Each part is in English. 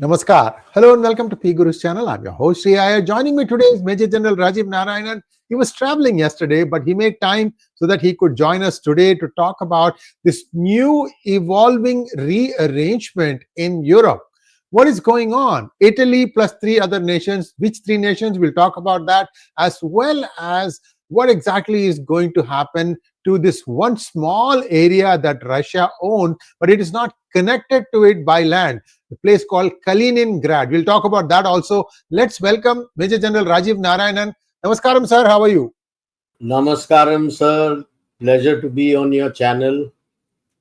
Namaskar. Hello and welcome to 𝗖𝗄𝗏 channel. I'm your host Sree Iyer. Joining me today is Maj Gen Rajiv Narayanan. He was traveling yesterday, but he made time so that he could join us today to talk about this new evolving rearrangement in Europe. What is going on? Italy plus three other nations. Which three nations? We'll talk about that, as well as what exactly is going to happen to this one small area that Russia owned, but it is not connected to it by land. The place called Kaliningrad. We'll talk about that also. Let's welcome Major General Rajiv Narayanan. Namaskaram, sir. How are you? Namaskaram, sir. Pleasure to be on your channel.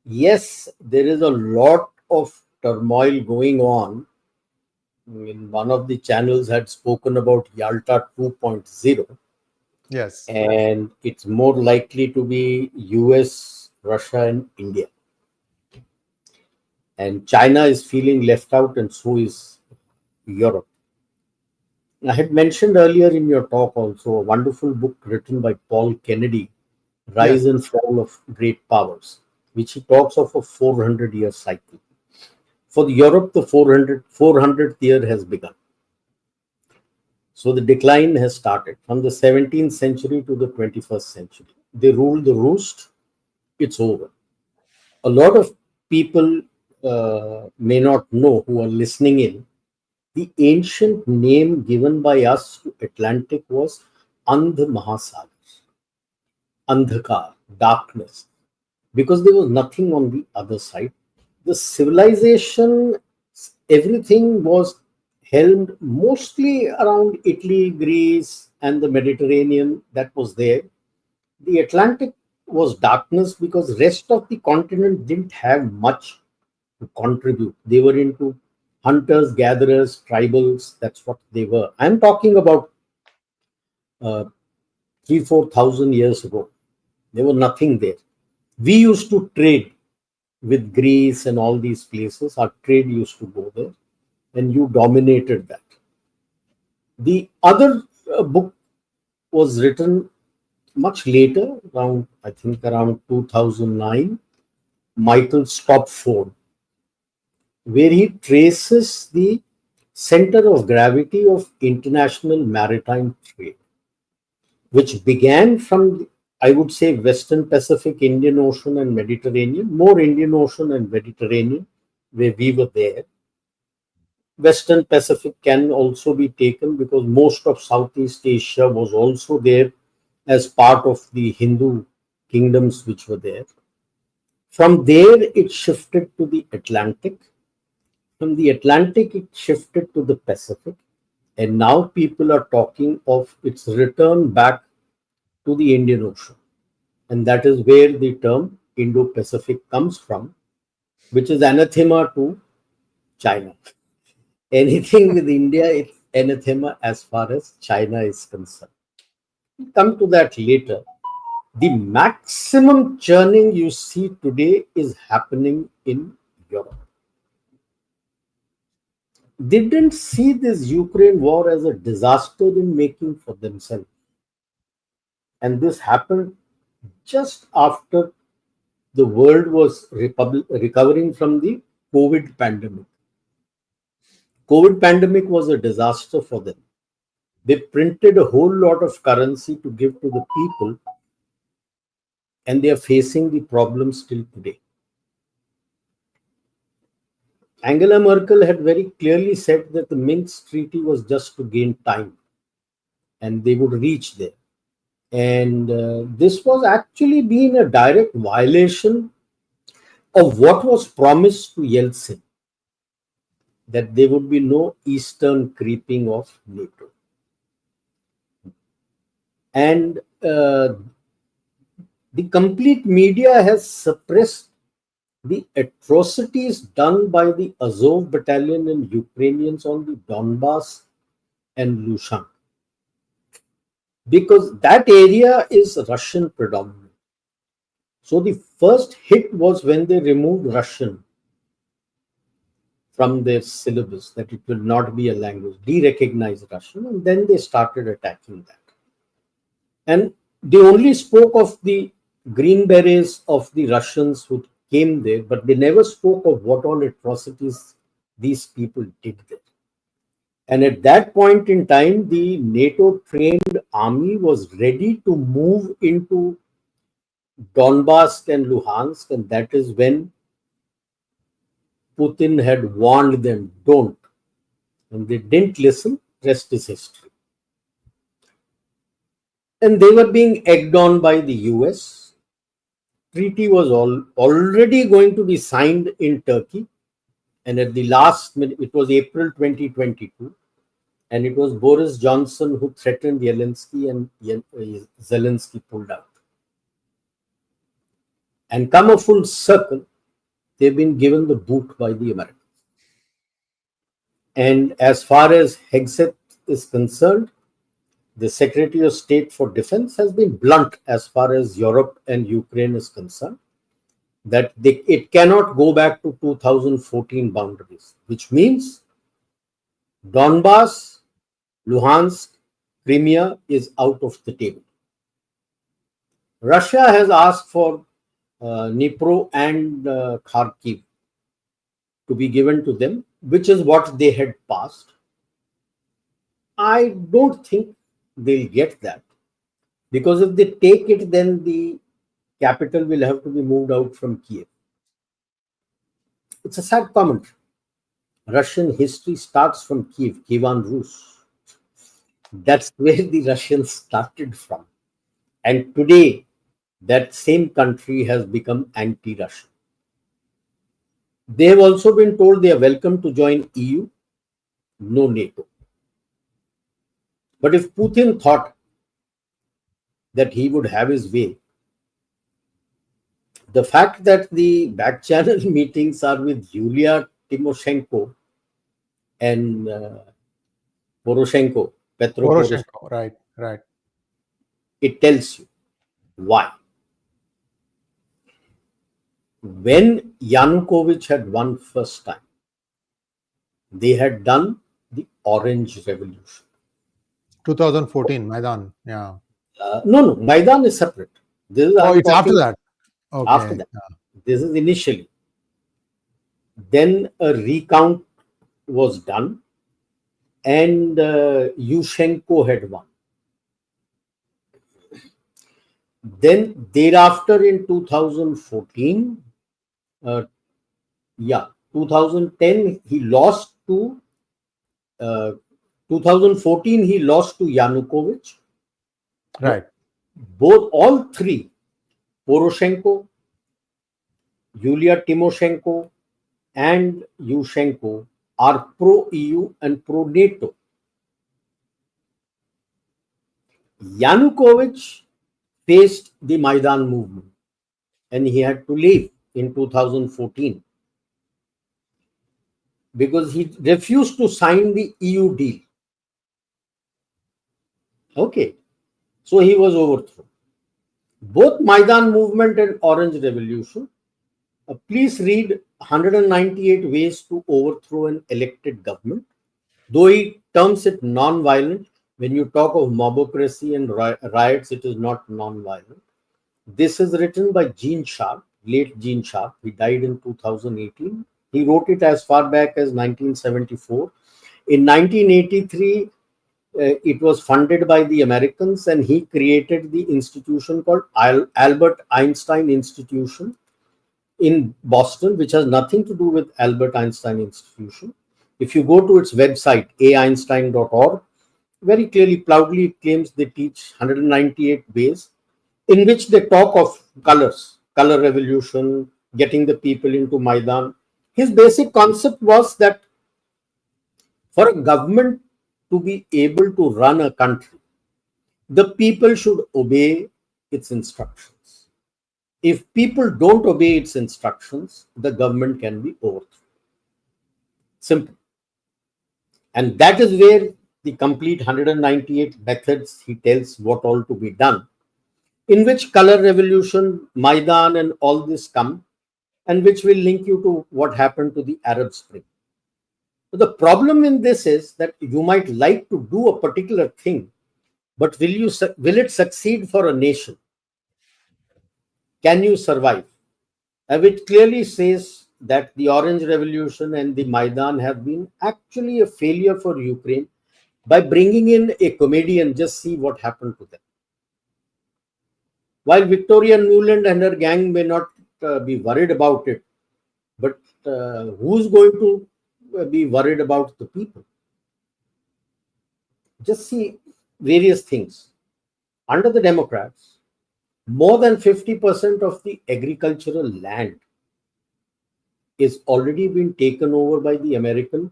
Yes, there is a lot of turmoil going on. In one of the channels had spoken about Yalta 2.0. Yes. And it's more likely to be US, Russia, and India. And China is feeling left out, and so is Europe. I had mentioned earlier in your talk also a wonderful book written by Paul Kennedy, Rise and Fall of Great Powers, which he talks of a 400-year cycle. For Europe, the 400th year has begun. So the decline has started from the 17th century to the 21st century. They ruled the roost. It's over. A lot of people may not know, who are listening in, the ancient name given by us to Atlantic was 𝗓𝗏, Andhakar, darkness, because there was nothing on the other side. The civilization, everything was held mostly around Italy, Greece, and the Mediterranean that was there. The Atlantic was darkness because rest of the continent didn't have much to contribute. They were into hunters, gatherers, tribals. That's what they were. I'm talking about 3,000-4,000 years ago. There was nothing there. We used to trade with Greece and all these places. Our trade used to go there, and you dominated that. The other book was written much later, around 2009, Michael Stopford, where he traces the center of gravity of international maritime trade, which began from, I would say, Western Pacific, Indian Ocean and Mediterranean, more Indian Ocean and Mediterranean, where we were there. Western Pacific can also be taken because most of Southeast Asia was also there as part of the Hindu kingdoms which were there. From there, it shifted to the Atlantic. From the Atlantic, it shifted to the Pacific. And now people are talking of its return back to the Indian Ocean. And that is where the term Indo-Pacific comes from, which is anathema to China. Anything with India, it's anathema as far as China is concerned. We'll come to that later. The maximum churning you see today is happening in Europe. They didn't see this Ukraine war as a disaster in making for themselves. And this happened just after the world was recovering from the COVID pandemic. COVID pandemic was a disaster for them. They printed a whole lot of currency to give to the people, and they are facing the problem still today. Angela Merkel had very clearly said that the Minsk Treaty was just to gain time, and they would reach there. And this was actually being a direct violation of what was promised to Yeltsin, that there would be no eastern creeping of NATO. And the complete media has suppressed the atrocities done by the Azov battalion and Ukrainians on the Donbass and Luhansk, because that area is Russian predominant. So the first hit was when they removed Russian from their syllabus, that it will not be a language, de-recognize Russian, and then they started attacking that. And they only spoke of the green berets of the Russians who came there, but they never spoke of what all atrocities these people did there. And at that point in time, the NATO-trained army was ready to move into Donbass and Luhansk, and that is when Putin had warned them, don't. And they didn't listen, rest is history. And they were being egged on by the US. Treaty was already going to be signed in Turkey. And at the last minute, it was April 2022. And it was Boris Johnson who threatened Zelenskyy, and Zelenskyy pulled out. And come a full circle, they've been given the boot by the Americans. And as far as Hegseth is concerned, the Secretary of State for Defense has been blunt as far as Europe and Ukraine is concerned, that it cannot go back to 2014 boundaries, which means Donbass, Luhansk, Crimea is out of the table. Russia has asked for Dnipro and Kharkiv to be given to them, which is what they had passed. I don't think they'll get that, because if they take it, then the capital will have to be moved out from Kiev. It's a sad commentary. Russian history starts from Kiev, Kievan Rus. That's where the Russians started from. And today, that same country has become anti-Russian. They have also been told they are welcome to join EU, no NATO. But if Putin thought that he would have his way, the fact that the back channel meetings are with Yulia, Tymoshenko, and Poroshenko, Petro, Poroshenko, right. It tells you why. When Yanukovych had won first time, they had done the Orange Revolution. 2014, Maidan, yeah. No, Maidan is separate. This is it's after that. Okay. After that. Yeah. This is initially. Then a recount was done, and Yushchenko had won. Then thereafter in 2014, 2010 he lost to 2014 he lost to Yanukovych. Right. All three, Poroshenko, Yulia Tymoshenko, and Yushchenko, are pro-EU and pro-NATO. Yanukovych faced the Maidan movement, and he had to leave in 2014 because he refused to sign the EU deal. Okay, so he was overthrown. Both Maidan movement and Orange Revolution, please read 198 Ways to Overthrow an Elected Government. Though he terms it non-violent, when you talk of mobocracy and riots, it is not non-violent. This is written by Gene Sharp, late Gene Sharp. He died in 2018. He wrote it as far back as 1974. In 1983, it was funded by the Americans, and he created the institution called Albert Einstein Institution in Boston, which has nothing to do with Albert Einstein Institution. If you go to its website, aeinstein.org, very clearly, proudly claims they teach 198 ways in which they talk of colors, color revolution, getting the people into Maidan. His basic concept was that for a government to be able to run a country, the people should obey its instructions. If people don't obey its instructions, the government can be overthrown. Simple. And that is where the complete 198 methods he tells what all to be done, in which color revolution, Maidan, and all this come, and which will link you to what happened to the Arab Spring. But the problem in this is that you might like to do a particular thing, but will it succeed for a nation? Can you survive? And it clearly says that the Orange Revolution and the Maidan have been actually a failure for Ukraine. By bringing in a comedian, just see what happened to them. While Victoria Nuland and her gang may not be worried about it, but who's going to be worried about the people? Just see various things. Under the Democrats, more than 50% of the agricultural land is already been taken over by the American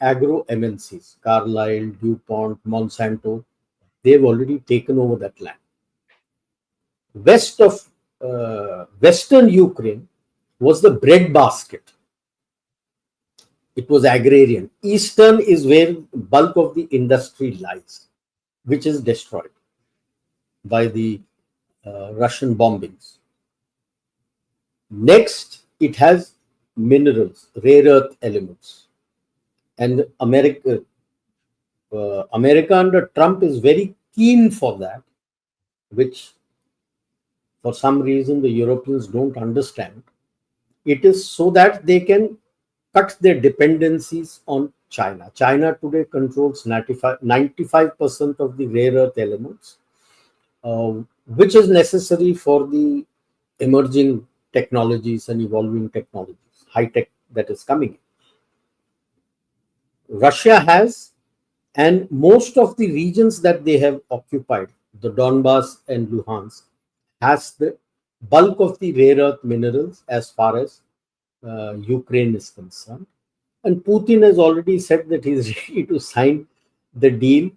agro MNCs, Carlyle, DuPont, Monsanto. They've already taken over that land. West of Western Ukraine was the breadbasket. It was agrarian. Eastern is where bulk of the industry lies, which is destroyed by the Russian bombings. Next, it has minerals, rare earth elements. And America under Trump is very keen for that, which for some reason the Europeans don't understand. It is so that they can cut their dependencies on China. China today controls 95% of the rare earth elements, which is necessary for the emerging technologies and evolving technologies, high tech that is coming in. Russia has, and most of the regions that they have occupied, the Donbass and Luhansk, has the bulk of the rare earth minerals as far as Ukraine is concerned. And Putin has already said that he is ready to sign the deal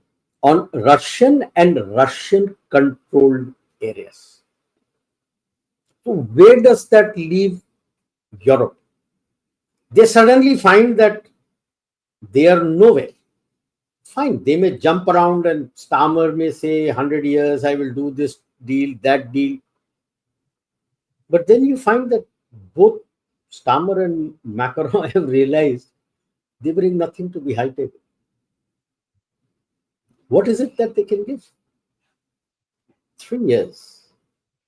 on Russian and Russian-controlled areas. So where does that leave Europe? They suddenly find that they are nowhere. Fine, they may jump around and Starmer may say 100 years, I will do this deal, that deal. But then you find that both Starmer and Macron have realized they bring nothing to the high table. What is it that they can give? 3 years.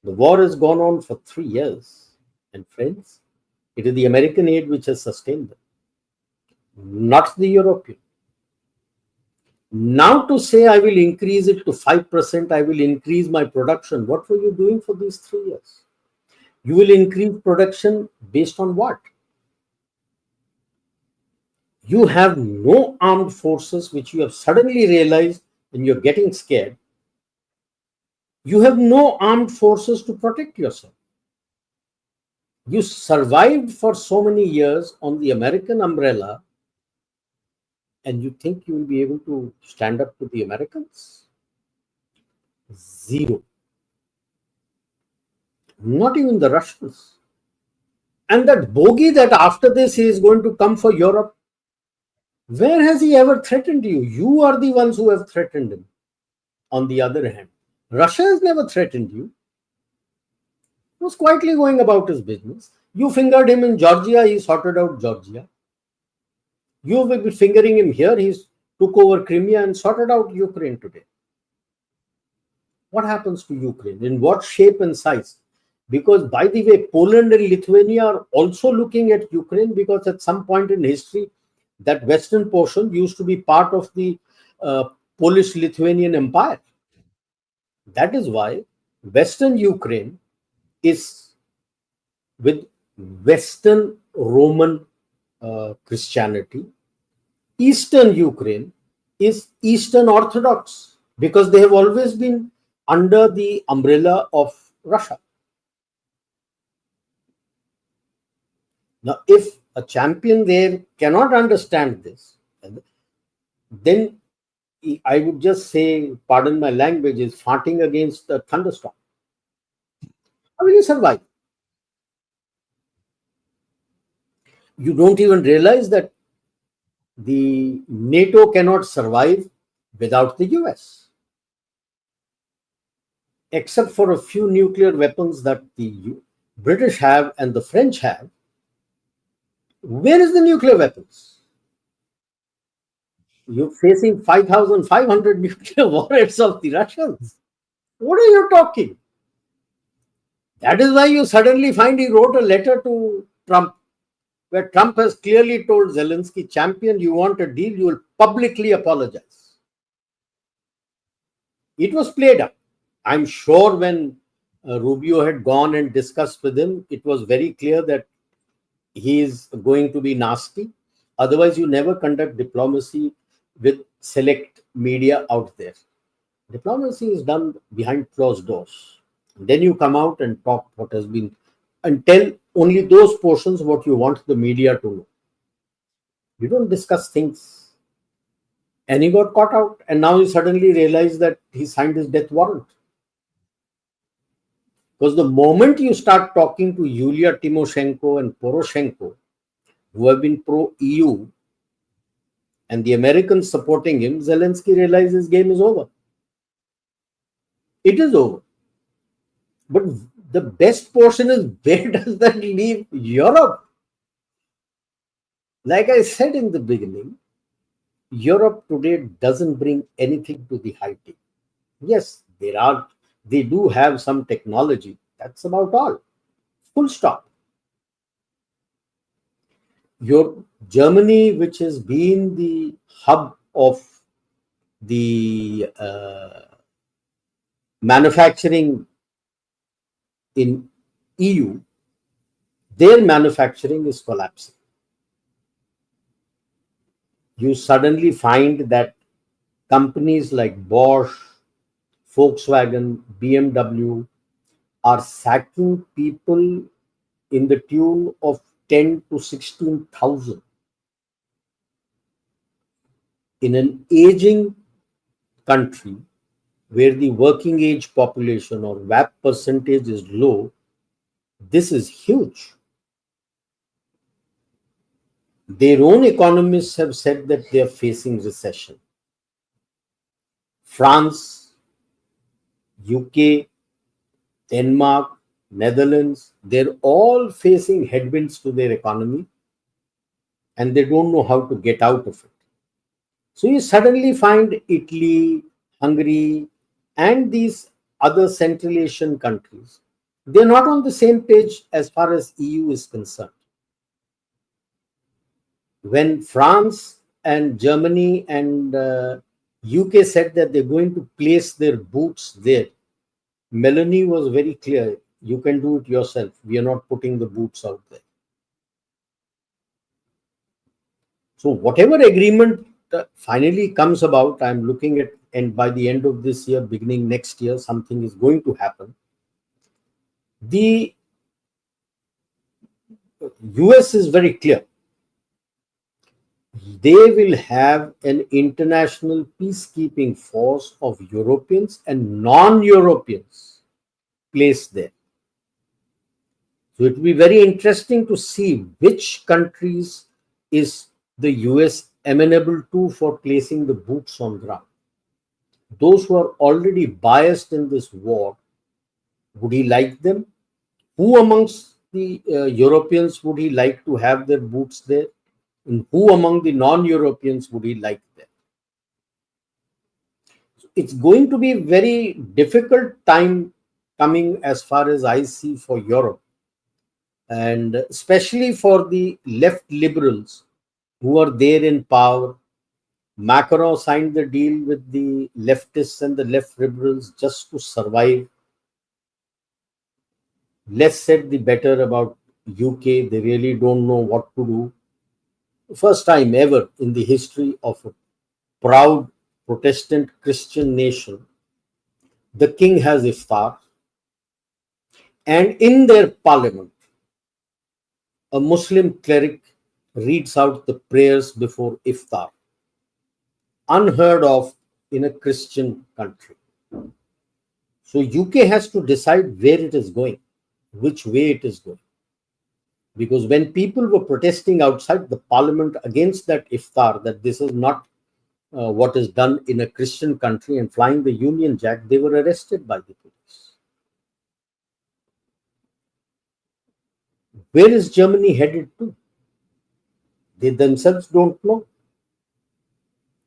The war has gone on for 3 years. And friends, it is the American aid which has sustained them, not the European. Now to say I will increase it to 5%, I will increase my production. What were you doing for these 3 years? You will increase production based on what? You have no armed forces, which you have suddenly realized when you're getting scared. You have no armed forces to protect yourself. You survived for so many years on the American umbrella, and you think you will be able to stand up to the Americans? Zero. Not even the Russians. And that bogey that after this he is going to come for Europe, where has he ever threatened you? You are the ones who have threatened him. On the other hand, Russia has never threatened you. He was quietly going about his business. You fingered him in Georgia, he sorted out Georgia. You will be fingering him here, he took over Crimea and sorted out Ukraine today. What happens to Ukraine? In what shape and size? Because, by the way, Poland and Lithuania are also looking at Ukraine, because at some point in history, that western portion used to be part of the Polish-Lithuanian Empire. That is why Western Ukraine is with Western Roman Christianity. Eastern Ukraine is Eastern Orthodox, because they have always been under the umbrella of Russia. Now, if a champion there cannot understand this, then I would just say, pardon my language, is farting against a thunderstorm. How will you survive? You don't even realize that the NATO cannot survive without the US. Except for a few nuclear weapons that the British have and the French have. Where is the nuclear weapons? You're facing 5,500 nuclear warheads of the Russians. What are you talking? That is why you suddenly find he wrote a letter to Trump. where Trump has clearly told Zelensky, champion, you want a deal, you will publicly apologize. It was played up. I'm sure when Rubio had gone and discussed with him, it was very clear that he is going to be nasty. Otherwise, you never conduct diplomacy with select media out there. Diplomacy is done behind closed doors. Then you come out and talk what has been, and tell only those portions what you want the media to know. You don't discuss things. And he got caught out, and now he suddenly realized that he signed his death warrant. Because the moment you start talking to Yulia, Tymoshenko and Poroshenko, who have been pro-EU, and the Americans supporting him, Zelensky realizes his game is over. It is over. But the best portion is, where does that leave Europe? Like I said in the beginning, Europe today doesn't bring anything to the high table. Yes, they do have some technology. That's about all. Full stop. Your Germany, which has been the hub of the manufacturing in EU, their manufacturing is collapsing. You suddenly find that companies like Bosch, Volkswagen, BMW are sacking people in the tune of 10 to 16,000. In an aging country where the working age population or WAP percentage is low, this is huge. Their own economists have said that they are facing recession. France, UK, Denmark, Netherlands, they're all facing headwinds to their economy, and they don't know how to get out of it. So you suddenly find Italy, Hungary, and these other Central Asian countries, they're not on the same page as far as EU is concerned. When France and Germany and UK said that they're going to place their boots there, Meloni was very clear, you can do it yourself. We are not putting the boots out there. So whatever agreement finally comes about, I'm looking at, and by the end of this year, beginning next year, something is going to happen. The US is very clear. They will have an international peacekeeping force of Europeans and non-Europeans placed there. So it will be very interesting to see which countries is the US amenable to for placing the boots on ground. Those who are already biased in this war, would he like them? Who amongst the Europeans would he like to have their boots there? And who among the non-Europeans would he like them? So it's going to be a very difficult time coming as far as I see for Europe, and especially for the left liberals who are there in power. Macron signed the deal with the leftists and the left liberals just to survive. Less said the better about UK. They really don't know what to do. First time ever in the history of a proud Protestant Christian nation, the king has iftar, and in their parliament, a Muslim cleric reads out the prayers before iftar. Unheard of in a Christian country. So UK has to decide where it is going, which way it is going. Because when people were protesting outside the parliament against that iftar, that this is not what is done in a Christian country, and flying the Union Jack, they were arrested by the police. Where is Germany headed to? They themselves don't know.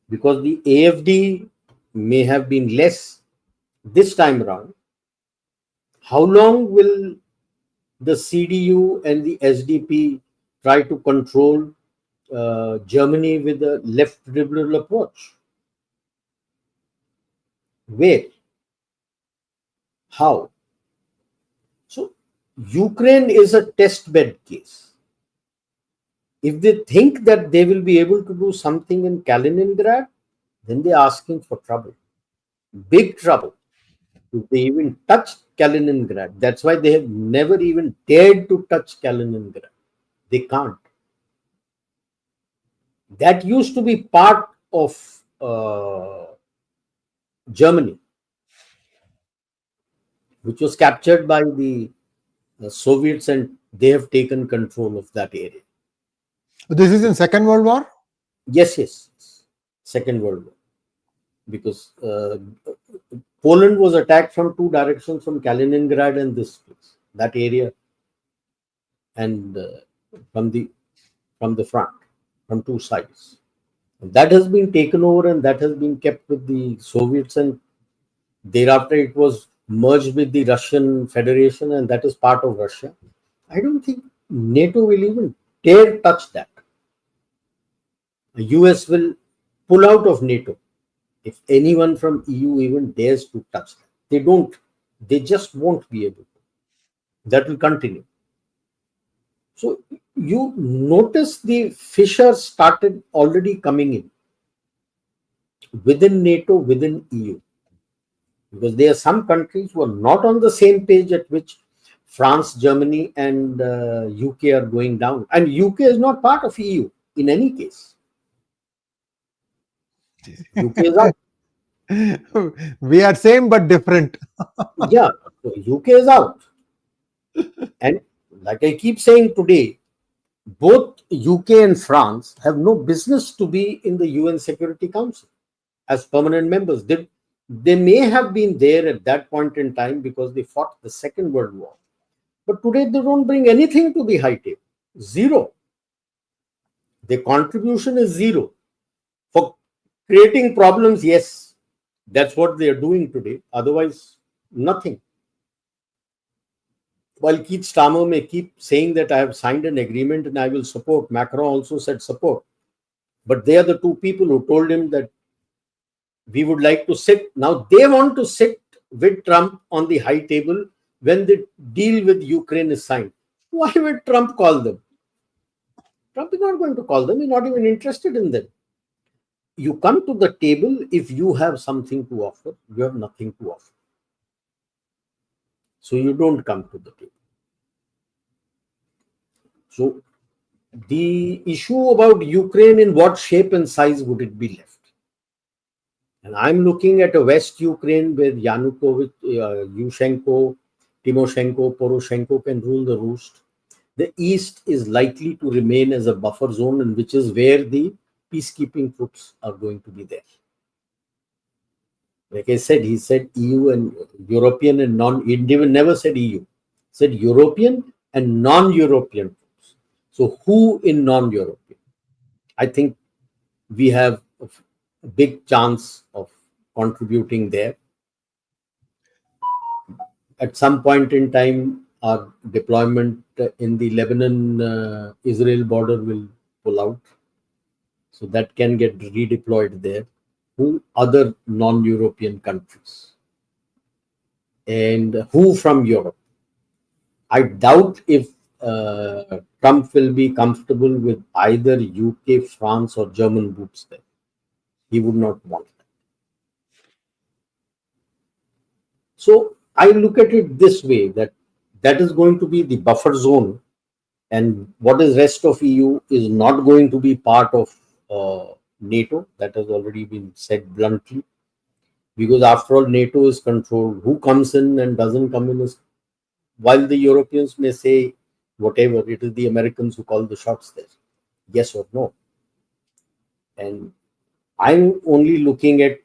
Because the AfD may have been less this time around. How long will the CDU and the SDP try to control Germany with a left liberal approach. Where? How? So Ukraine is a test bed case. If they think that they will be able to do something in Kaliningrad, then they're asking for trouble. Big trouble. If they even touch Kaliningrad, that's why they have never even dared to touch Kaliningrad. They can't. That used to be part of Germany, which was captured by the Soviets, and they have taken control of that area. This is in Second World War? Yes. Second World War. Because Poland was attacked from two directions, from Kaliningrad and this place, that area, and from the front, from two sides. And that has been taken over, and that has been kept with the Soviets, and thereafter it was merged with the Russian Federation, and that is part of Russia. I don't think NATO will even dare touch that. The US will pull out of NATO if anyone from EU even dares to touch that. They don't. They just won't be able to. That will continue. So you notice the fissures started already coming in within NATO, within EU. Because there are some countries who are not on the same page at which France, Germany, and UK are going down. And UK is not part of EU in any case. UK is out. We are same but different. Yeah, so UK is out. And like I keep saying today, both UK and France have no business to be in the UN Security Council as permanent members. They may have been there at that point in time because they fought the Second World War. But today they don't bring anything to the high table. Zero. Their contribution is zero. For creating problems, yes, that's what they are doing today. Otherwise, nothing. While Keith Starmer may keep saying that I have signed an agreement and I will support, Macron also said support. But they are the two people who told him that we would like to sit. Now they want to sit with Trump on the high table when the deal with Ukraine is signed. Why would Trump call them? Trump is not going to call them. He's not even interested in them. You come to the table if you have something to offer. You have nothing to offer. So you don't come to the table. So the issue about Ukraine, in what shape and size would it be left? And I'm looking at a West Ukraine where Yanukovych, Yushchenko, Tymoshenko, Poroshenko can rule the roost. The East is likely to remain as a buffer zone, and which is where the peacekeeping troops are going to be there. Like I said, he said EU and European and he never said EU. He said European and non-European troops. So who in non-European? I think we have a big chance of contributing there. At some point in time, our deployment in the Lebanon-Israel border will pull out. So that can get redeployed there. Who other non-European countries? And who from Europe? I doubt if Trump will be comfortable with either UK, France, or German boots there. He would not want that. So I look at it this way, that is going to be the buffer zone, and what is rest of EU is not going to be part of NATO. That has already been said bluntly, because after all, NATO is controlled. Who comes in and doesn't come in is, while the Europeans may say whatever, it is the Americans who call the shots there, yes or no. And I'm only looking at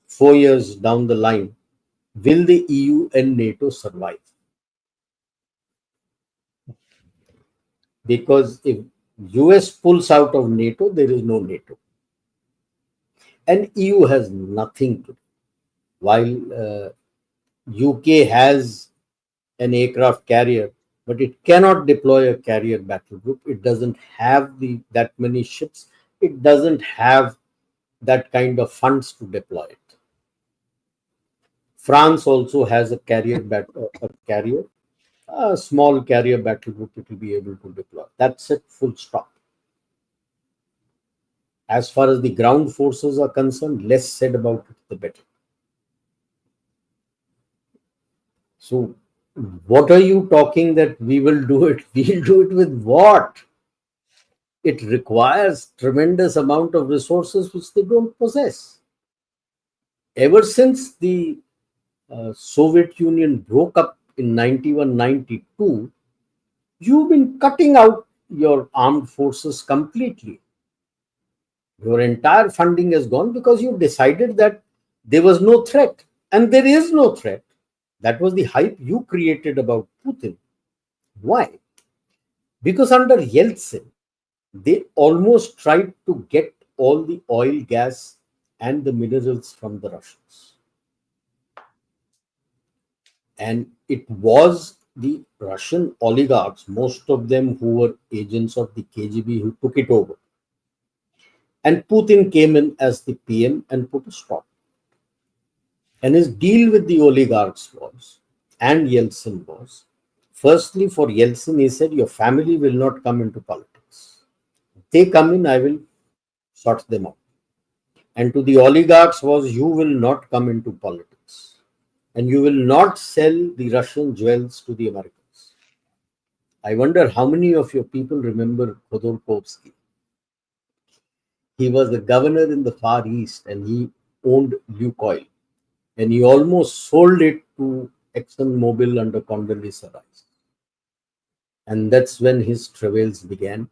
4 years down the line. Will the EU and NATO survive? Because if US pulls out of NATO, there is no NATO. And EU has nothing to do. While UK has an aircraft carrier, but it cannot deploy a carrier battle group. It doesn't have that many ships. It doesn't have that kind of funds to deploy it. France also has a a small carrier battle group it will be able to deploy. That's it, full stop. As far as the ground forces are concerned, less said about it, the better. So, what are you talking that we will do it? We'll do it with what? It requires tremendous amount of resources which they don't possess. Ever since the Soviet Union broke up in 91-92, you've been cutting out your armed forces completely. Your entire funding has gone because you decided that there was no threat, and there is no threat. That was the hype you created about Putin. Why? Because under Yeltsin, they almost tried to get all the oil, gas, and the minerals from the Russians. And it was the Russian oligarchs, most of them who were agents of the KGB, who took it over. And Putin came in as the PM and put a stop. And his deal with the oligarchs was, and Yeltsin was, firstly, for Yeltsin, he said, your family will not come into politics. If they come in, I will sort them out. And to the oligarchs was, you will not come into politics. And you will not sell the Russian jewels to the Americans. I wonder how many of your people remember Khodorkovsky. He was the governor in the Far East and he owned Lukoil. And he almost sold it to ExxonMobil under Condoleezza Rice. And that's when his travails began.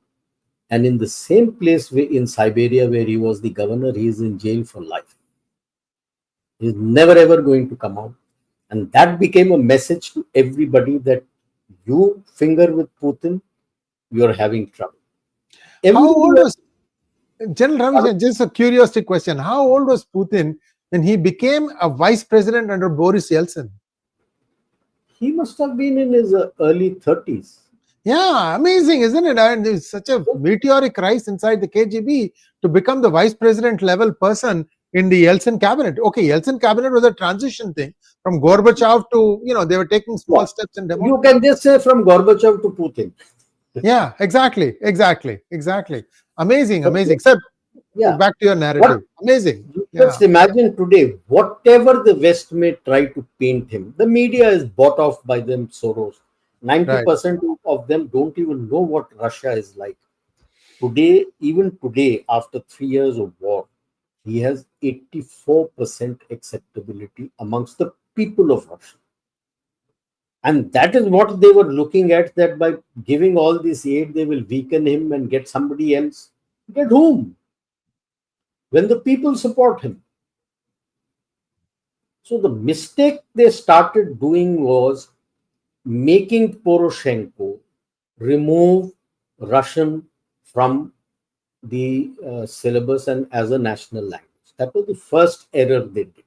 And in the same place in Siberia where he was the governor, he is in jail for life. He is never ever going to come out. And that became a message to everybody that you finger with Putin, you're having trouble. How old was General Ramesh? Just a curiosity question. How old was Putin when he became a vice president under Boris Yeltsin? He must have been in his early 30s. Yeah, amazing, isn't it? And there's such a meteoric rise inside the KGB to become the vice president level person in the Yeltsin cabinet. Okay, Yeltsin cabinet was a transition thing from Gorbachev to, they were taking small steps in democracy. You can just say from Gorbachev to Putin. Yeah, exactly. Amazing. Sir, back to your narrative. Amazing. Just imagine today, whatever the West may try to paint him, the media is bought off by them, Soros. 90% of them don't even know what Russia is like. Today, even today, after 3 years of war, he has 84% acceptability amongst the people of Russia. And that is what they were looking at, that by giving all this aid, they will weaken him and get somebody else. Get whom? When the people support him. So the mistake they started doing was making Poroshenko remove Russian from the syllabus and as a national language. That was the first error they did.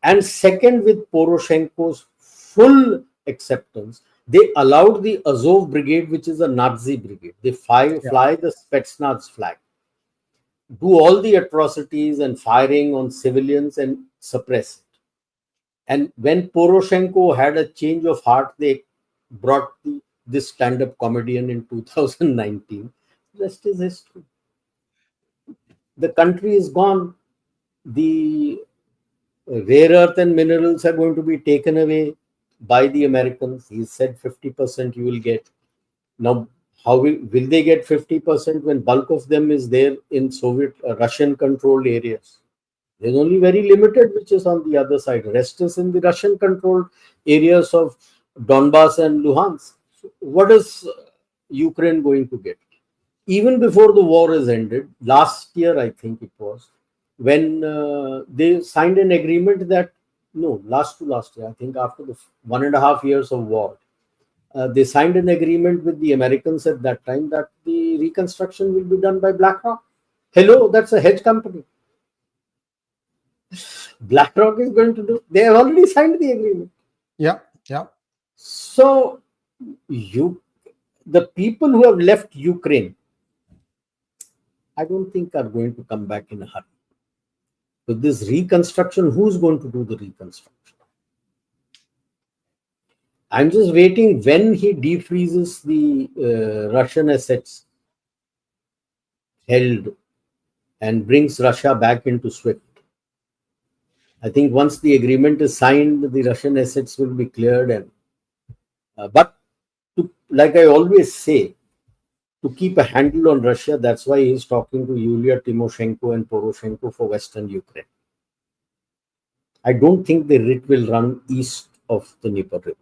And second, with Poroshenko's full acceptance, they allowed the Azov brigade, which is a Nazi brigade. They fly the Spetsnaz flag, do all the atrocities and firing on civilians and suppress it. And when Poroshenko had a change of heart, they brought this stand-up comedian in 2019. Rest is history. The country is gone. The rare earth and minerals are going to be taken away by the Americans. He said 50% you will get. Now, how will they get 50% when bulk of them is there in Soviet, Russian-controlled areas? There's only very limited which is on the other side. Rest is in the Russian-controlled areas of Donbass and Luhansk. So what is Ukraine going to get? Even before the war is ended, last year I think it was, when they signed an agreement that, last year, I think after the 1.5 years of war, they signed an agreement with the Americans at that time that the reconstruction will be done by BlackRock. Hello, that's a hedge company. BlackRock is going to do. They have already signed the agreement. Yeah. So the people who have left Ukraine, I don't think are going to come back in a hurry. With this reconstruction, who's going to do the reconstruction? I'm just waiting when he defreezes the Russian assets held and brings Russia back into SWIFT. I think once the agreement is signed, the Russian assets will be cleared. And but like I always say, to keep a handle on Russia, that's why he's talking to Yulia, Tymoshenko and Poroshenko for Western Ukraine. I don't think the writ will run east of the Dnieper River.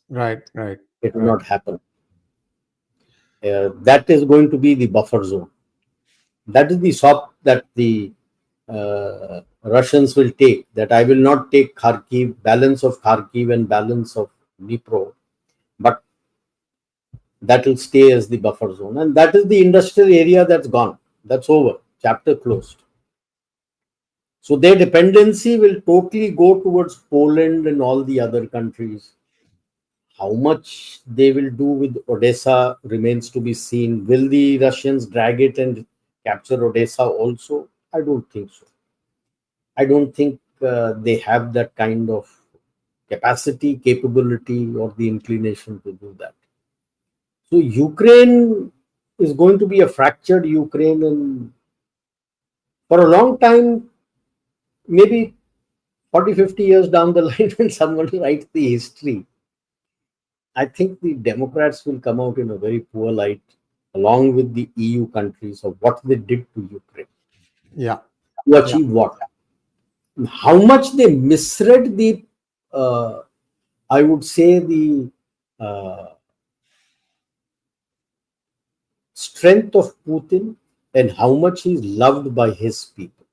Right. It will not happen. That is going to be the buffer zone. That is the SOP that the Russians will take. That I will not take Kharkiv, balance of Kharkiv and balance of Dnipro, but that will stay as the buffer zone. And that is the industrial area that's gone. That's over. Chapter closed. So their dependency will totally go towards Poland and all the other countries. How much they will do with Odessa remains to be seen. Will the Russians drag it and capture Odessa also? I don't think so. I don't think they have that kind of capacity, capability, or the inclination to do that. So Ukraine is going to be a fractured Ukraine, and for a long time, maybe 40, 50 years down the line, when someone writes the history, I think the Democrats will come out in a very poor light, along with the EU countries, of what they did to Ukraine. Yeah. To achieve what? How much they misread the, I would say, the strength of Putin, and how much he's loved by his people.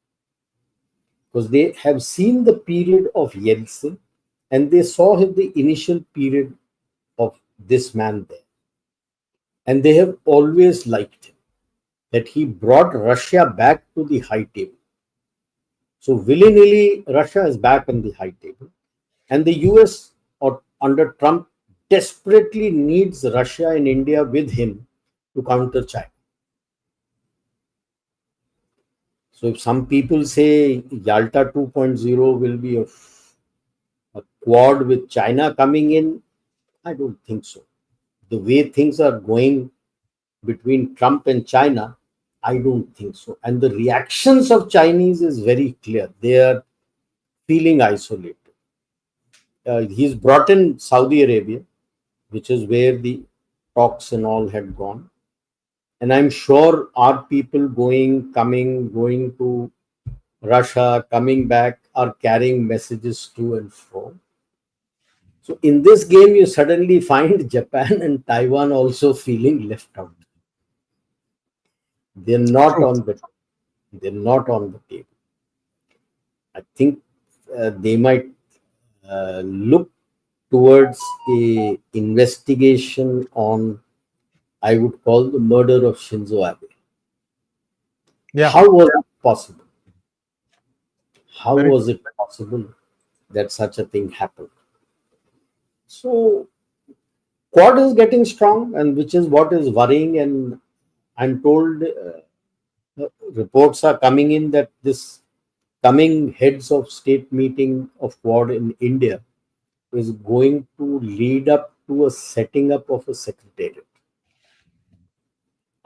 Because they have seen the period of Yeltsin, and they saw the initial period of this man there. And they have always liked him, that he brought Russia back to the high table. So willy-nilly, Russia is back on the high table. And the US, or under Trump, desperately needs Russia and India with him to counter China. So if some people say Yalta 2.0 will be a quad with China coming in, I don't think so. The way things are going between Trump and China, I don't think so. And the reactions of Chinese is very clear. They are feeling isolated. He's brought in Saudi Arabia, which is where the talks and all had gone. And I'm sure our people going to Russia, coming back, are carrying messages to and fro. So in this game, you suddenly find Japan and Taiwan also feeling left out. They're not on the table. I think they might look towards a investigation on, I would call, the murder of Shinzo Abe. Yeah. How was it possible? How was it possible that such a thing happened? So Quad is getting strong, and which is what is worrying. And I'm told reports are coming in that this coming heads of state meeting of Quad in India is going to lead up to a setting up of a secretariat.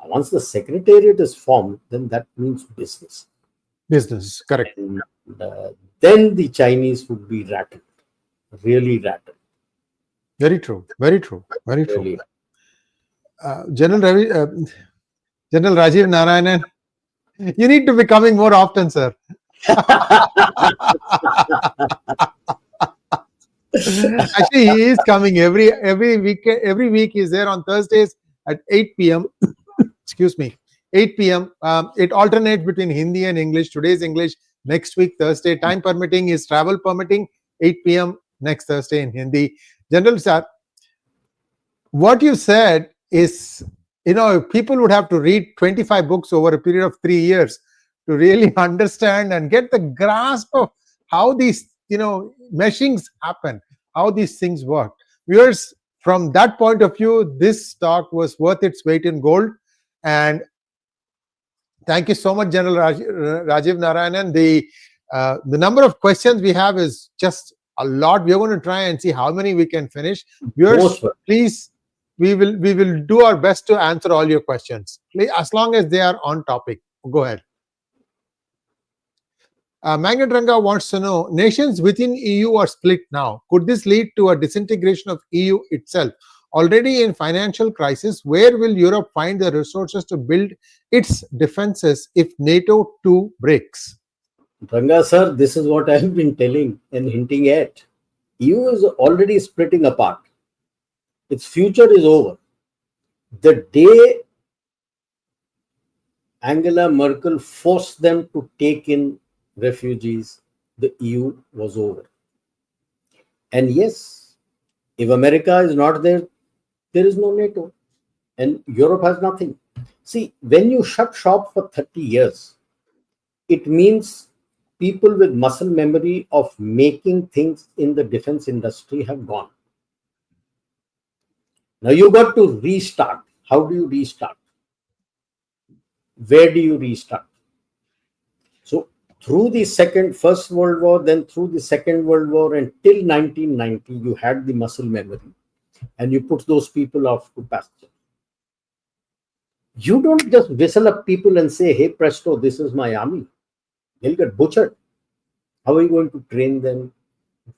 Once the secretariat is formed, then that means business. Business, correct. And, then the Chinese would be rattled, really rattled. Very true. Really. General Rajiv Narayanan, you need to be coming more often, sir. Actually, he is coming every week. Every week he's there on Thursdays at 8 p.m. Excuse me, 8 p.m. It alternates between Hindi and English. Today's English, next week Thursday. Time permitting, his travel permitting, 8 p.m. next Thursday in Hindi. General sir, what you said is, people would have to read 25 books over a period of 3 years to really understand and get the grasp of how these, meshings happen, how these things work. Viewers, from that point of view, this stock was worth its weight in gold. And thank you so much, General Rajiv Narayanan. The number of questions we have is just a lot. We are going to try and see how many we can finish. Viewers, please, we will do our best to answer all your questions, as long as they are on topic. Go ahead. Magnet Ranga wants to know, nations within EU are split now. Could this lead to a disintegration of EU itself? Already in financial crisis, where will Europe find the resources to build its defenses if NATO too breaks? Ranga sir, this is what I have been telling and hinting at. EU is already splitting apart. Its future is over. The day Angela Merkel forced them to take in refugees, the EU was over. And yes, if America is not there, there is no NATO. And Europe has nothing. See, when you shut shop for 30 years, it means people with muscle memory of making things in the defense industry have gone. Now you got to restart. How do you restart? Where do you restart? So through the First World War, then through the Second World War, until 1990, you had the muscle memory, and you put those people off to pasture. You don't just whistle up people and say, hey, presto, this is my army. They'll get butchered. How are you going to train them?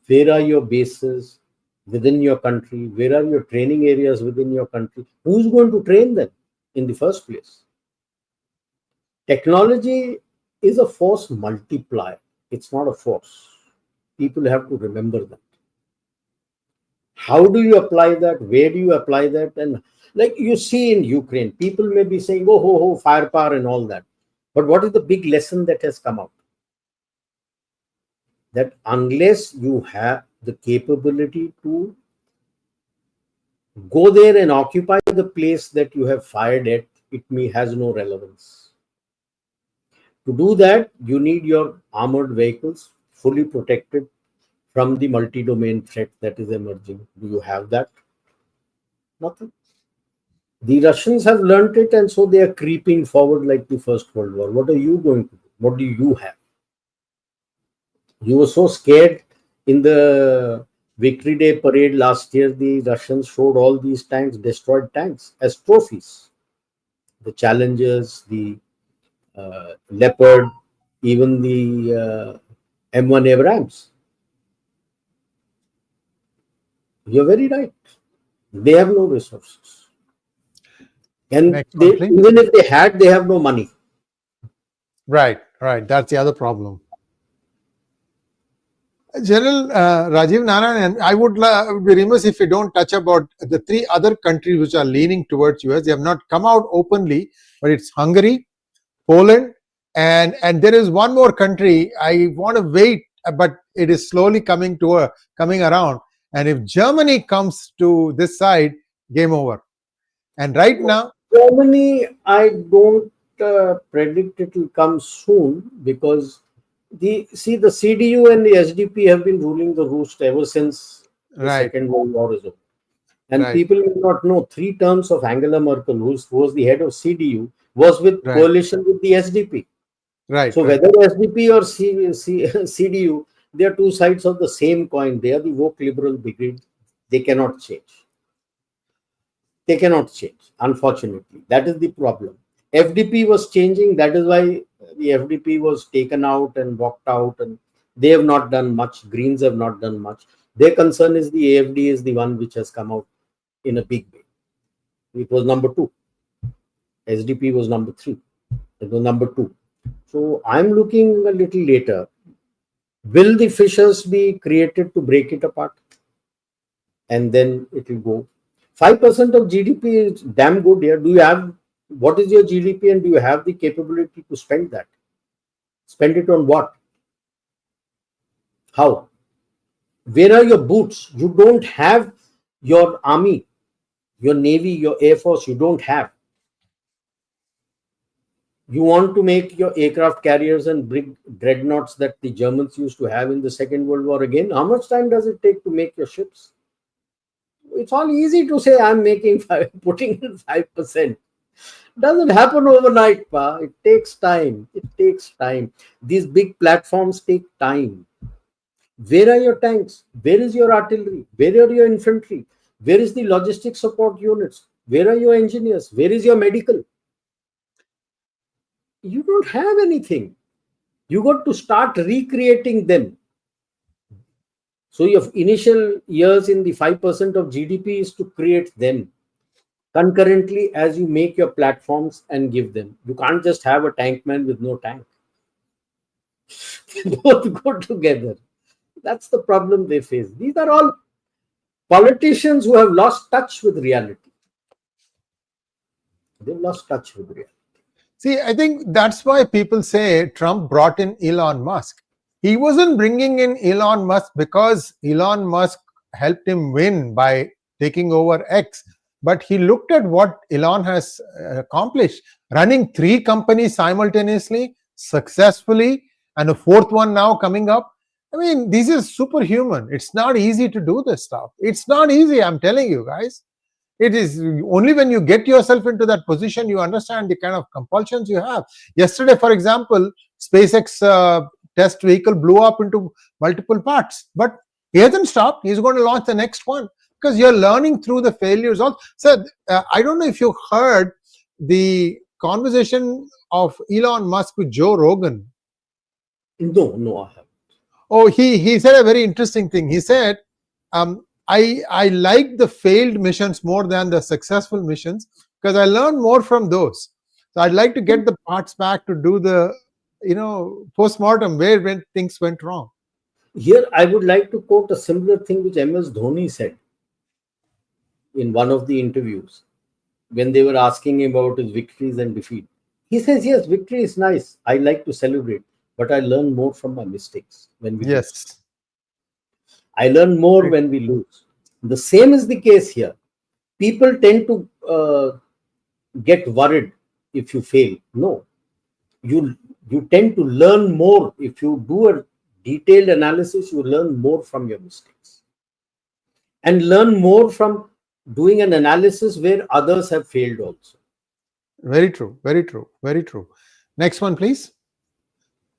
Where are your bases within your country? Where are your training areas within your country? Who's going to train them in the first place? Technology is a force multiplier. It's not a force. People have to remember that. How do you apply that? Where do you apply that? And like you see in Ukraine, people may be saying, oh, ho, ho, firepower and all that. But what is the big lesson that has come out? That unless you have the capability to go there and occupy the place that you have fired at, it has no relevance. To do that, you need your armored vehicles fully protected from the multi-domain threat that is emerging. Do you have that? Nothing. The Russians have learnt it, and so they are creeping forward like the First World War. What are you going to do? What do you have? You were so scared in the Victory Day parade last year. The Russians showed all these tanks, destroyed tanks, as trophies. The Challengers, the Leopard, even the M1 Abrams. You're very right. They have no resources. And even if they had, they have no money. Right, right. That's the other problem. General Rajiv Narayanan, I would be remiss if we don't touch about the three other countries which are leaning towards US. They have not come out openly, but it's Hungary, Poland, and there is one more country. I want to wait, but it is slowly coming around. And if Germany comes to this side, game over. And right now, Germany, I don't predict it will come soon, because the CDU and the SDP have been ruling the roost ever since the Second World War is over. And people will not know, 3 terms of Angela Merkel, who was the head of CDU, was with coalition with the SDP. So whether SDP or CDU, they are two sides of the same coin. They are the woke liberal brigade. They cannot change. They cannot change, unfortunately. That is the problem. FDP was changing. That is why the FDP was taken out and walked out, and they have not done much. Greens have not done much. Their concern is the AFD is the one which has come out in a big way. It was number 2. SDP was number 3. It was number 2. So I'm looking a little later. Will the fissures be created to break it apart? And then it will go. 5% of GDP is damn good here. Do you have, what is your GDP, and do you have the capability to spend that? Spend it on what? How? Where are your boots? You don't have your army, your navy, your air force. You don't have. You want to make your aircraft carriers and big dreadnoughts that the Germans used to have in the Second World War again. How much time does it take to make your ships? it's all easy to say I'm putting in 5%. Doesn't happen overnight, pa. It takes time. It takes time. These big platforms take time. Where are your tanks? Where is your artillery? Where are your infantry? Where is the logistic support units? Where are your engineers? Where is your medical? You don't have anything. You got to start recreating them. So your initial years in the 5% of GDP is to create them concurrently as you make your platforms and give them. You can't just have a tank man with no tank. They both go together. That's the problem they face. These are all politicians who have lost touch with reality. They've lost touch with reality. See, I think that's why people say Trump brought in Elon Musk. He wasn't bringing in Elon Musk because Elon Musk helped him win by taking over X. But he looked at what Elon has accomplished, running 3 companies simultaneously, successfully, and a 4th one now coming up. I mean, this is superhuman. It's not easy to do this stuff. It's not easy, I'm telling you guys. It is only when you get yourself into that position, you understand the kind of compulsions you have. Yesterday, for example, SpaceX test vehicle blew up into multiple parts, but he hasn't stopped. He's going to launch the next one because you're learning through the failures. Also, so I don't know if you heard the conversation of Elon Musk with Joe Rogan. No, I haven't. Oh, he said a very interesting thing. He said, I like the failed missions more than the successful missions because I learned more from those. So I'd like to get the parts back to do the, post-mortem when things went wrong. Here, I would like to quote a similar thing which MS Dhoni said in one of the interviews when they were asking him about his victories and defeat. He says, yes, victory is nice. I like to celebrate, but I learn more from my mistakes when we lose. I learn more when we lose. The same is the case here. People tend to get worried if you fail. No, you tend to learn more. If you do a detailed analysis, you learn more from your mistakes and learn more from doing an analysis where others have failed also. Very true, very true, very true. Next one, please.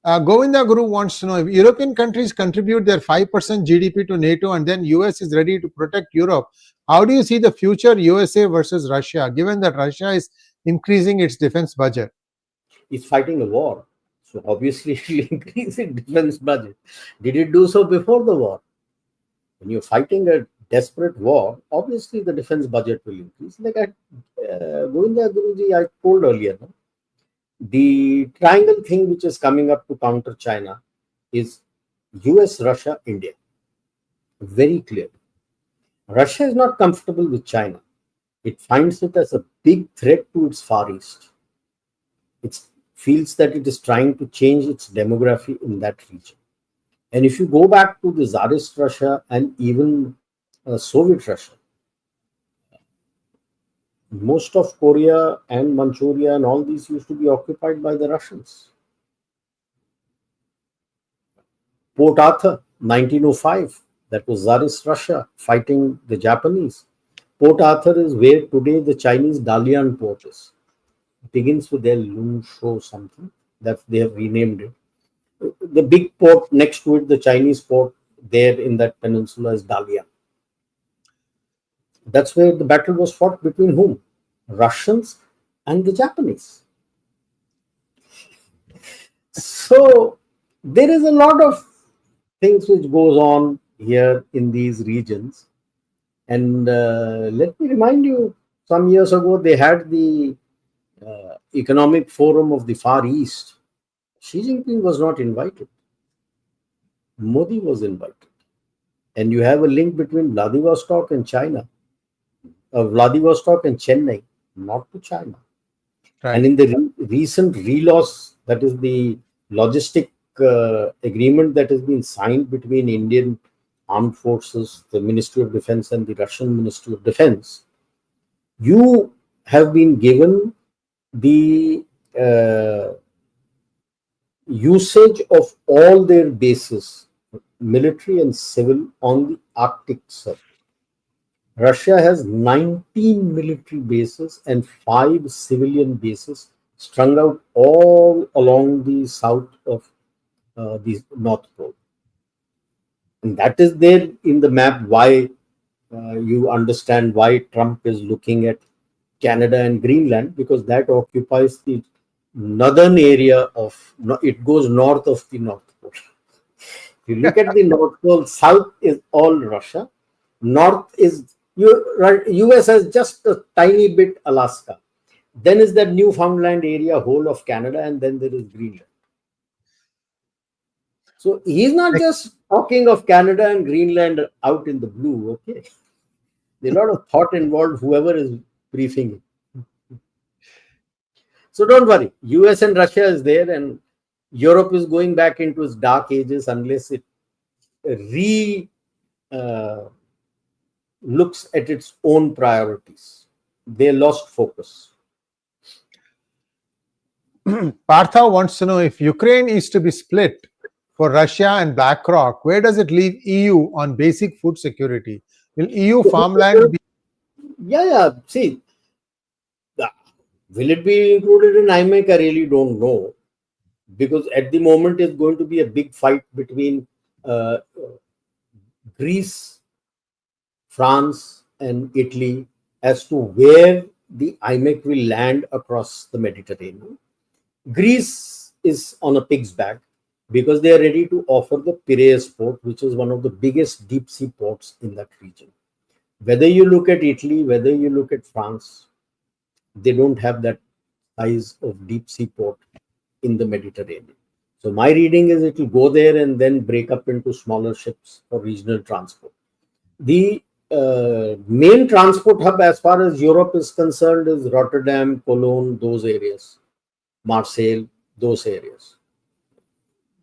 Govinda Guru wants to know, if European countries contribute their 5% GDP to NATO and then US is ready to protect Europe, how do you see the future USA versus Russia, given that Russia is increasing its defense budget? It's fighting a war. So obviously it will increase its defense budget. Did it do so before the war? When you're fighting a desperate war, obviously the defense budget will increase. Like Govinda Guruji, I told earlier, no? The triangle thing which is coming up to counter China is US, Russia, India. Very clear. Russia is not comfortable with China. It finds it as a big threat to its Far East. It feels that it is trying to change its demography in that region. And if you go back to the Tsarist Russia and even Soviet Russia, most of Korea and Manchuria and all these used to be occupied by the Russians. Port Arthur, 1905, that was Tsarist Russia fighting the Japanese. Port Arthur is where today the Chinese Dalian port is. It begins with their Lung Shou something, that they have renamed it. The big port next to it, the Chinese port there in that peninsula, is Dalian. That's where the battle was fought between whom? Russians and the Japanese. So there is a lot of things which goes on here in these regions. And let me remind you, some years ago they had the Economic Forum of the Far East. Xi Jinping was not invited. Modi was invited. And you have a link between Vladivostok and China. Vladivostok and Chennai, not to China. Right. And in the recent RELAWS, that is the logistic agreement that has been signed between Indian Armed Forces, the Ministry of Defense and the Russian Ministry of Defense, you have been given the usage of all their bases, military and civil, on the Arctic Circle. Russia has 19 military bases and 5 civilian bases strung out all along the south of the North Pole. And that is there in the map. Why you understand why Trump is looking at Canada and Greenland, because that occupies the northern area of, it goes north of the North Pole. If you look at the North Pole, south is all Russia, north is US has just a tiny bit Alaska, then is that Newfoundland area, whole of Canada, and then there is Greenland. So he's not just talking of Canada and Greenland out in the blue, okay? There's a lot of thought involved, whoever is briefing it. So don't worry, US and Russia is there, and Europe is going back into its dark ages unless it looks at its own priorities. They lost focus. Partha wants to know, if Ukraine is to be split for Russia and BlackRock, where does it leave EU on basic food security? Will EU farmland be... Yeah. See, will it be included in IMEC? I really don't know. Because at the moment, it's going to be a big fight between Greece, France, and Italy as to where the IMEC will land across the Mediterranean. Greece is on a pig's back because they are ready to offer the Piraeus port, which is one of the biggest deep sea ports in that region. Whether you look at Italy, whether you look at France, they don't have that size of deep sea port in the Mediterranean. So my reading is it will go there and then break up into smaller ships for regional transport. The main transport hub as far as Europe is concerned is Rotterdam, Cologne, those areas, Marseille, those areas.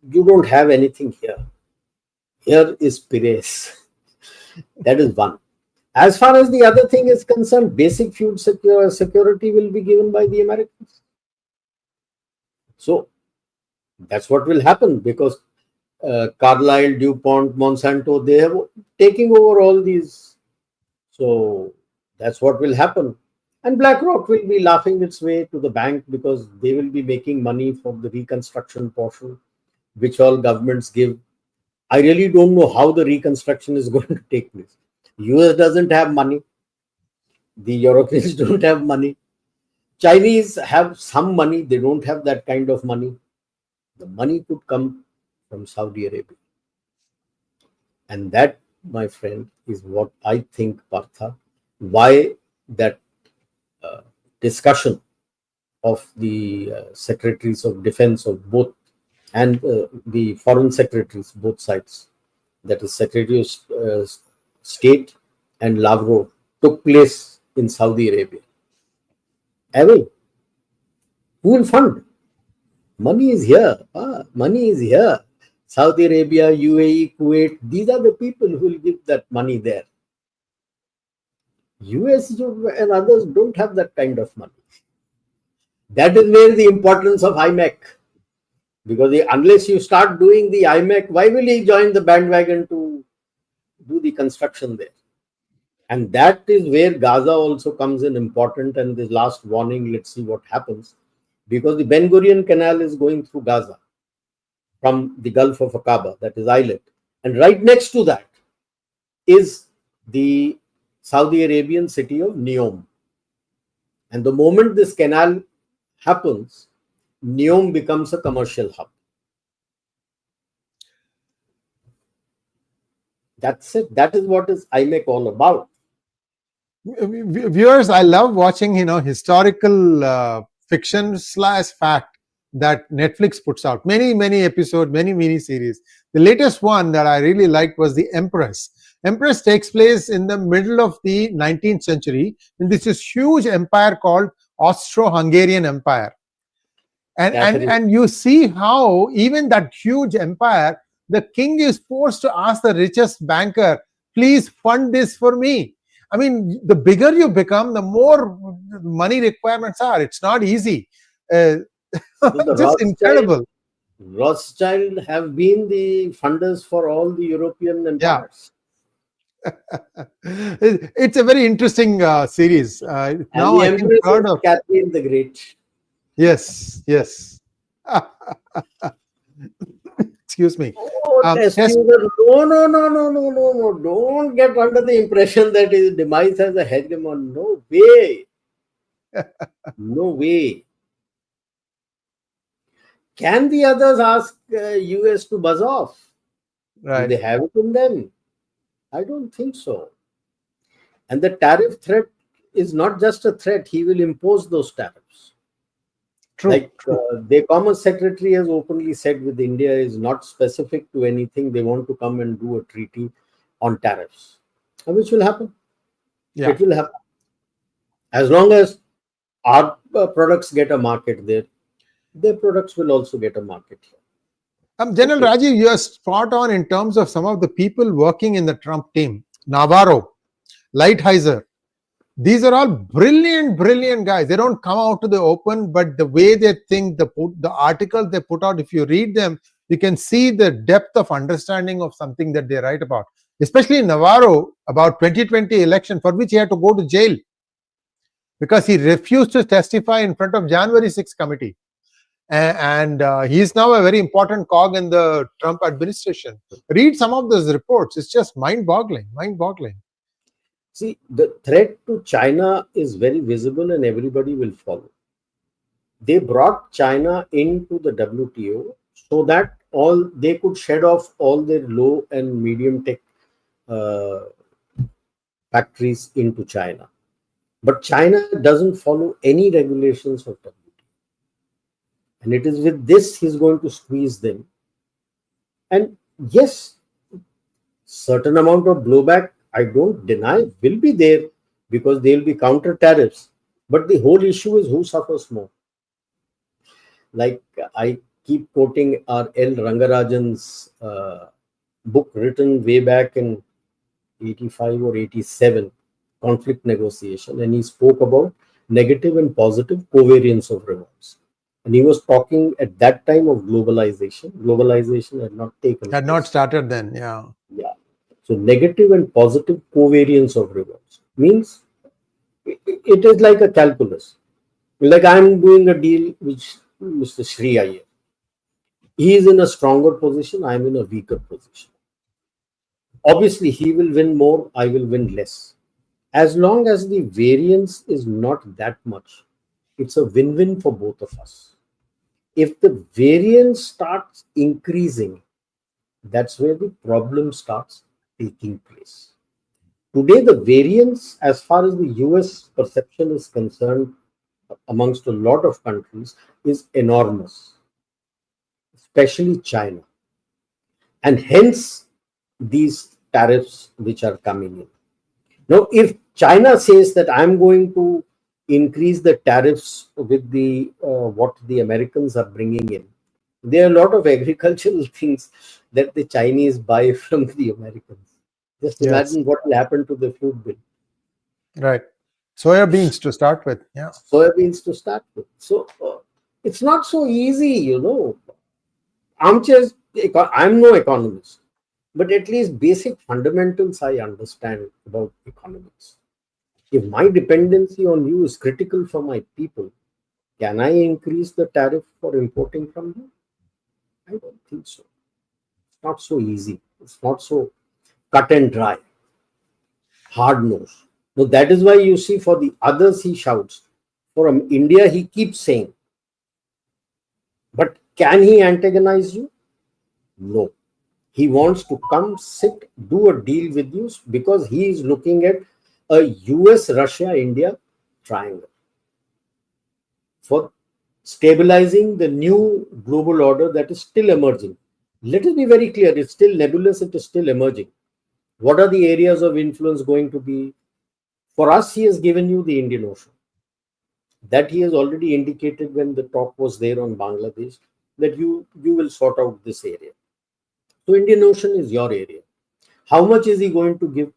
You don't have anything here. Here is Piraeus. That is one. As far as the other thing is concerned, basic food security will be given by the Americans. So that's what will happen, because Carlyle, DuPont, Monsanto, they have taking over all these. So that's what will happen. And BlackRock will be laughing its way to the bank because they will be making money from the reconstruction portion, which all governments give. I really don't know how the reconstruction is going to take place. US doesn't have money. The Europeans don't have money. Chinese have some money. They don't have that kind of money. The money could come from Saudi Arabia. And that, my friend, is what I think, Partha, why that discussion of the secretaries of defense of both and the foreign secretaries, both sides, that is Secretary of State and Lavrov, took place in Saudi Arabia. Who will fund? Money is here. Money is here. Saudi Arabia, UAE, Kuwait, these are the people who will give that money there. US and others don't have that kind of money. That is where the importance of IMEC. Because unless you start doing the IMEC, why will he join the bandwagon to do the construction there? And that is where Gaza also comes in important. And this last warning, let's see what happens. Because the Ben Gurion Canal is going through Gaza from the Gulf of Aqaba, that is islet. And right next to that is the Saudi Arabian city of Neom. And the moment this canal happens, Neom becomes a commercial hub. That's it. That is what is IMEC all about. Viewers, I love watching, historical fiction / fact that Netflix puts out. Many episodes, many mini-series. The latest one that I really liked was The Empress. Empress takes place in the middle of the 19th century in this huge empire called Austro-Hungarian Empire. And you see how even that huge empire, the king is forced to ask the richest banker, please fund this for me. I mean, the bigger you become, the more money requirements are. It's not easy. Just incredible. Rothschild have been the funders for all the European empires. It's a very interesting series. And Now the I think Empress third is of Catherine the Great. yes, yes. Excuse me. Oh, test Yes, user. No. Don't get under the impression that his demise as a hegemon. No way. No way. Can the others ask US to buzz off? Do right. they have it in them? I don't think so. And the tariff threat is not just a threat. He will impose those tariffs. True. Like the Commerce Secretary has openly said with India is not specific to anything. They want to come and do a treaty on tariffs, which will happen. Yeah. It will happen. As long as our products get a market there, their products will also get a market here. General Rajiv, you are spot on in terms of some of the people working in the Trump team. Navarro, Lighthizer. These are all brilliant guys. They don't come out to the open, but the way they think, the articles they put out, if you read them, you can see the depth of understanding of something that they write about. Especially Navarro about 2020 election, for which he had to go to jail because he refused to testify in front of January 6th committee. And he is now a very important cog in the Trump administration. Read some of those reports. It's just mind-boggling. See, the threat to China is very visible and everybody will follow. They brought China into the WTO so that they could shed off all their low and medium tech factories into China. But China doesn't follow any regulations of WTO. And it is with this he's going to squeeze them. And yes, certain amount of blowback, I don't deny, will be there because there will be counter tariffs. But the whole issue is who suffers more. Like I keep quoting our L. Rangarajan's book written way back in 85 or 87, Conflict Negotiation. And he spoke about negative and positive covariance of revolts. And he was talking at that time of globalization. Globalization had not taken Had not started then, yeah. Yeah. So negative and positive covariance of revolts means it is like a calculus. Like I'm doing a deal with Mr. Sree Iyer. He is in a stronger position. I'm in a weaker position. Obviously, he will win more. I will win less. As long as the variance is not that much, it's a win-win for both of us. If the variance starts increasing, that's where the problem starts taking place. Today, the variance, as far as the US perception is concerned, amongst a lot of countries, is enormous, especially China. And hence, these tariffs which are coming in. Now, if China says that I'm going to increase the tariffs with the what the Americans are bringing in, there are a lot of agricultural things that the Chinese buy from the Americans. Just imagine what will happen to the food bill. Right. Soya beans to start with. Yeah. Soya beans to start with. So it's not so easy, you know. I'm no economist, but at least basic fundamentals I understand about economics. If my dependency on you is critical for my people, can I increase the tariff for importing from you? I don't think so. It's not so easy. It's not so cut and dry, hard nose. Now that is why you see for the others he shouts. For India he keeps saying. But can he antagonize you? No. He wants to come, sit, do a deal with you because he is looking at a US, Russia, India triangle for stabilizing the new global order that is still emerging. Let us be very clear, it's still nebulous, it is still emerging. What are the areas of influence going to be? For us, he has given you the Indian Ocean. That he has already indicated when the talk was there on Bangladesh, that you will sort out this area. So Indian Ocean is your area. How much is he going to give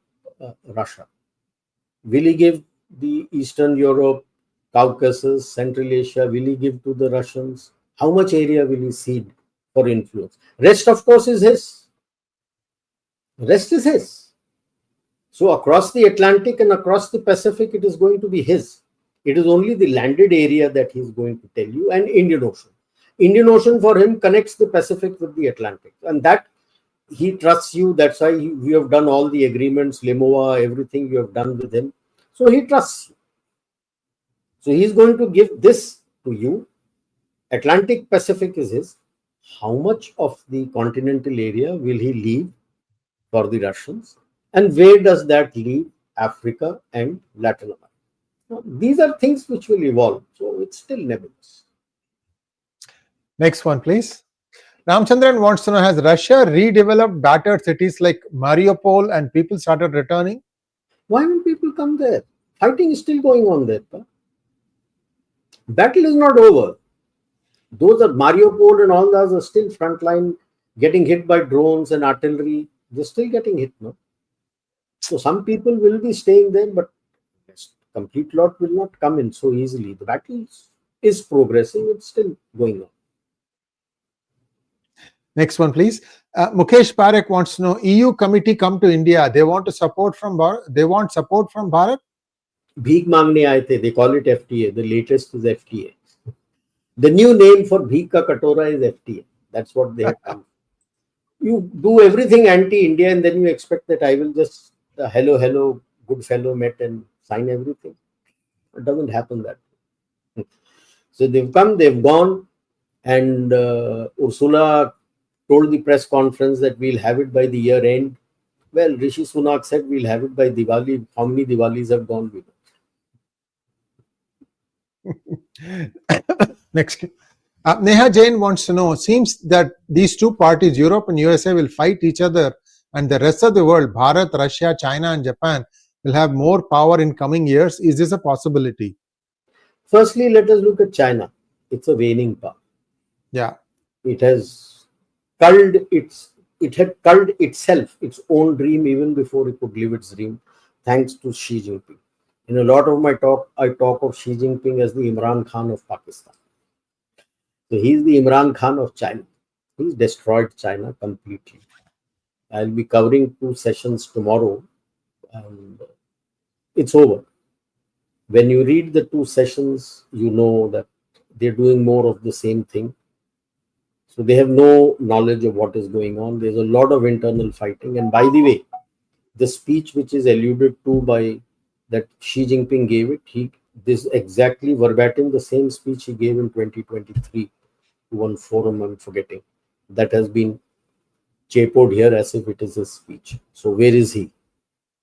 Russia? Will he give the Eastern Europe, Caucasus, Central Asia? Will he give to the Russians? How much area will he cede for influence? Rest, of course, is his. Rest is his. So across the Atlantic and across the Pacific, it is going to be his. It is only the landed area that he's going to tell you, and Indian Ocean. Indian Ocean for him connects the Pacific with the Atlantic, and that he trusts you. That's why we have done all the agreements, LIMOA, everything you have done with him. So he trusts you. So he's going to give this to you. Atlantic Pacific is his. How much of the continental area will he leave for the Russians? And where does that leave Africa and Latin America? Now, these are things which will evolve. So it's still nebulous. Next one, please. Ramchandran wants to know, has Russia redeveloped battered cities like Mariupol and people started returning? Why will people come there? Fighting is still going on there. Battle is not over. Those are Mariupol and all those are still frontline, getting hit by drones and artillery. They're still getting hit, no? So some people will be staying there, but complete lot will not come in so easily. The battle is progressing. It's still going on. Next one, please. Mukesh Parekh wants to know, EU committee come to India. They want support from Bharat. Bheek Mangne Aaye The. They call it FTA. The latest is FTA. The new name for 𝗤𝗂𝗏𝗃𝗀𝗃 is FTA. That's what they have come. You do everything anti-India and then you expect that I will just hello, good fellow met and sign everything. It doesn't happen that way. So they've come, they've gone, and Ursula told the press conference that we'll have it by the year end. Well, Rishi Sunak said we'll have it by Diwali. How many Diwalis have gone with it? Next. Neha Jain wants to know, seems that these two parties, Europe and USA, will fight each other and the rest of the world, Bharat, Russia, China and Japan, will have more power in coming years. Is this a possibility? Firstly, let us look at China. It's a waning power. Yeah. It has culled itself, its own dream, even before it could live its dream, thanks to Xi Jinping. In a lot of my talk, I talk of Xi Jinping as the Imran Khan of Pakistan. So he's the Imran Khan of China. He's destroyed China completely. I'll be covering 2 sessions tomorrow, and it's over. When you read the 2 sessions, you know that they're doing more of the same thing. So they have no knowledge of what is going on. There's a lot of internal fighting. And by the way, the speech which is alluded to by that Xi Jinping gave it, this exactly verbatim the same speech he gave in 2023 to one forum, I'm forgetting, that has been cheapoed here as if it is his speech. So where is he?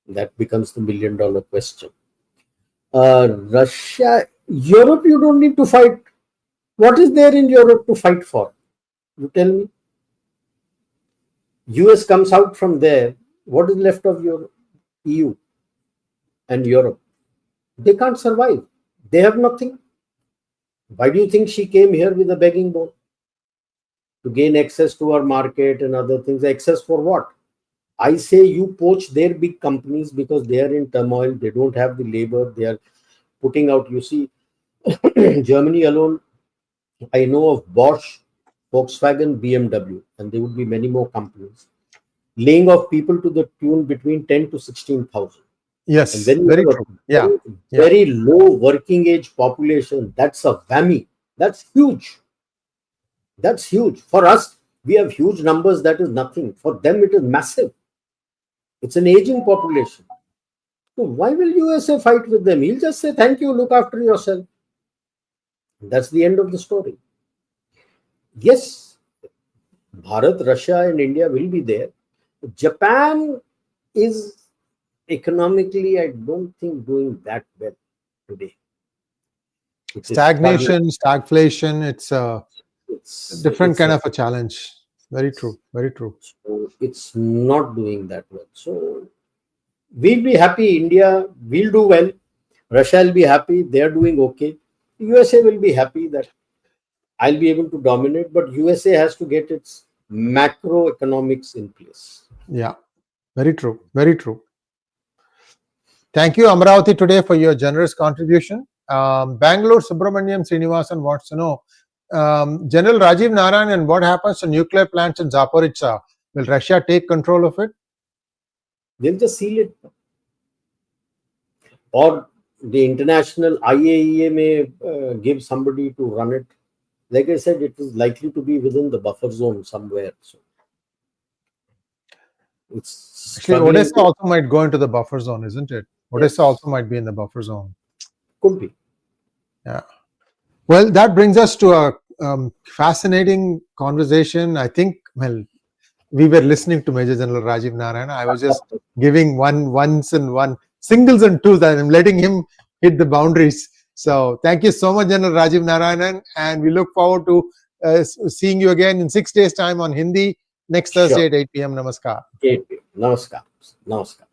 That becomes the $1 million question. Russia, Europe, you don't need to fight. What is there in Europe to fight for? You tell me. US comes out from there. What is left of your EU and Europe? They can't survive. They have nothing. Why do you think she came here with a begging bowl? To gain access to our market and other things. Access for what? I say you poach their big companies because they are in turmoil. They don't have the labor. They are putting out, you see, Germany alone, I know of Bosch, Volkswagen, BMW, and there would be many more companies, laying off people to the tune between 10 to 16,000. Yes, very true. Yeah. Very low working age population. That's a whammy. That's huge. That's huge. For us, we have huge numbers. That is nothing. For them, it is massive. It's an aging population. So why will USA fight with them? He'll just say, thank you, look after yourself. That's the end of the story. Yes, Bharat, Russia and India will be there. Japan is economically, I don't think, doing that well today. Stagnation, stagflation, it's a different kind of a challenge. Very true, very true. So it's not doing that well. So we'll be happy. India will do well. Russia will be happy. They're doing okay. USA will be happy that I'll be able to dominate, but USA has to get its macroeconomics in place. Yeah, very true, very true. Thank you, Amravati, today for your generous contribution. Bangalore Subramaniam Srinivasan wants to know, General Rajiv Narayanan, what happens to nuclear plants in Zaporizhzhia? Will Russia take control of it? They'll just seal it. or the international IAEA may give somebody to run it. Like I said, it is likely to be within the buffer zone somewhere. So it's Actually, struggling. Odessa also might go into the buffer zone, isn't it? Odessa also might be in the buffer zone. Could be. Yeah. Well, that brings us to a fascinating conversation. I think, well, we were listening to Major General Rajiv Narayanan. I was just giving ones and singles and twos, and I'm letting him hit the boundaries. So thank you so much, General Rajiv Narayanan, and we look forward to seeing you again in 6 days' time on Hindi next Thursday at 8 p.m. Namaskar. 8 p.m. Namaskar. Namaskar.